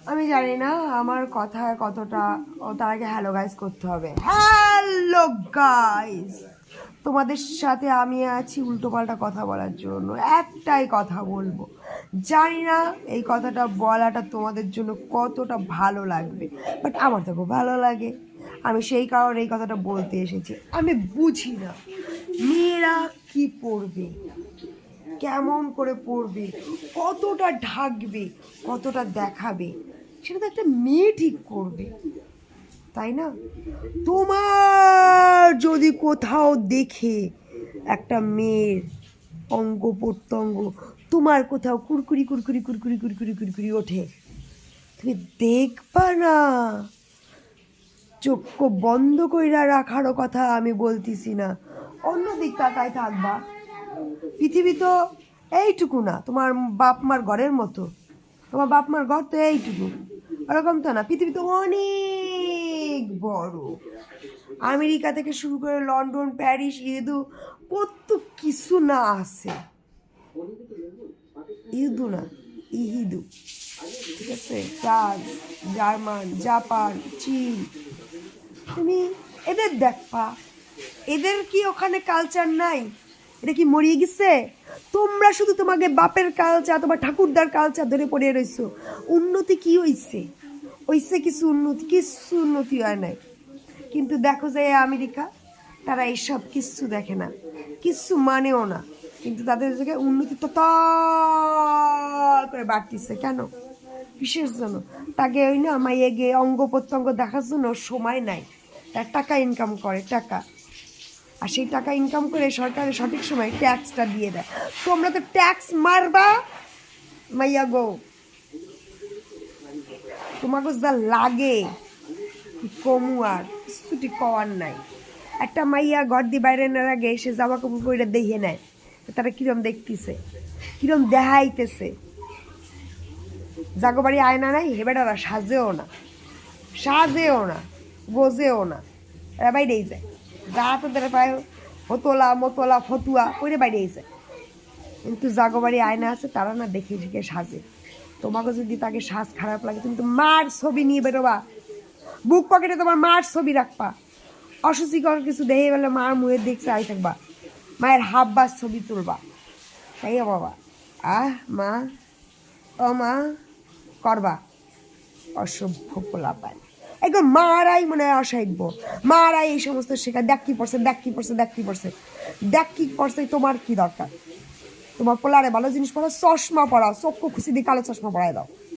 আমি জানি না আমার কথা কতটা, তার আগে হ্যালো গাইস করতে হবে। হ্যালো গাইস, তোমাদের সাথে আমি আছি উল্টোপাল্টা কথা বলার জন্য। একটাই কথা বলবো, জানি না এই কথাটা বলাটা তোমাদের জন্য কতটা ভালো লাগবে, বাট আমার তো খুব ভালো লাগে। আমি সেই কারণে এই কথাটা বলতে এসেছি। আমি বুঝি না মেয়েরা কি পড়বে, কেমন করে পড়বে, কতটা ঢাকবে, কতটা দেখাবে, সেটা তো একটা মেয়ে ঠিক করবে, তাই না? তোমার যদি কোথাও দেখে একটা মেয়ের অঙ্গ প্রত্যঙ্গ তোমার কোথাও কুরকুরি কুরকুরি কুরকুরি কুরকুরি কুরকুরি ওঠে, তুমি দেখবা না? চক্ষু বন্ধ কইরা রাখারও কথা আমি বলতেছি না, অন্যদিক তাকায় থাকবা। পৃথিবী তো এইটুকু না, তোমার বাপ মার ঘরের মতো। তোমার বাপ মার ঘর তো এইটুকু, ওরকম তো না। পৃথিবী তো অনেক বড়। আমেরিকা থেকে শুরু করে লন্ডন, প্যারিস, ইদু, কত কিছু না আছে। ইদু না, ইহিদু, ঠিক আছে? ফ্রান্স, জার্মান, জাপান, চীন, তুমি এদের দেখবা। এদের কি ওখানে কালচার নাই? এটা কি মরিয়ে গেছে? তোমরা শুধু তোমাকে বাপের কালচার, তোমার ঠাকুরদার কালচার ধরে পড়ে রইছো। উন্নতি কি হইছে? হইছে কিছু উন্নতি? কিছু উন্নতি হয় নাই। কিন্তু দেখো যে আমেরিকা, তারা এইসব কিচ্ছু দেখে না, কিচ্ছু মানেও না, কিন্তু তাদের জায়গায় উন্নতি তো করে বাড়তিছে। কেন? কিসের জন্য? তাকে ওই না মাইয়ে গিয়ে অঙ্গ প্রত্যঙ্গ দেখার জন্য সময় নাই। তার টাকা ইনকাম করে, টাকা, আর সেই টাকা ইনকাম করে সরকারের সঠিক সময় ট্যাক্সটা দিয়ে দেয়। তোমরা তো ট্যাক্স মারবা মাইয়া গো, তোমাকে যা লাগে কমু আর কিছুটি কওয়ার নাই। একটা মাইয়া ঘর দিয়ে বাইরে নেওয়ার আগে সে জামা কাপড় পরে দেখে নেয় তারা কিরম দেখতেছে, কিরম দেখাইতেছে। জাগো বাড়ি আয়না নাই, হেবেটারা সাজেও না, সাজেও না, বোঝেও না, এরা বাইরেই যায়। যা তোদের পায় হতোলা মতোলা ফতুয়া ওইরে বাইরেই যায়। কিন্তু জাগো বাড়ি আয়না আছে, তারা না দেখে শিখে সাজে। তোমাকে যদি তাকে সাজ খারাপ লাগে, তুমি তো মার ছবি নিয়ে বেরোবা, বুক পকেটে তোমার মার ছবি রাখবা। অসুচিকর কিছু দেখে গেলে মার মুখের দিক চাই থাকবা, মায়ের হাব্বার ছবি তুলবা, তাই বাবা। মা, ও মা করবা। অসভ্য পোলাপান একদম, মারাই মনে হয় অসাধ্য। মারাই এই সমস্ত শেখা, দেখ কি পড়ছে, দেখ কি পড়ছে, দেখ কি পড়ছে, দেখ কি পড়ছে। তোমার কি দরকার? তোমার পোলারে ভালো জিনিস পড়াও, চশমা পড়াও, চক্ষু খুশি দিয়ে কালো চশমা পড়াই দাও।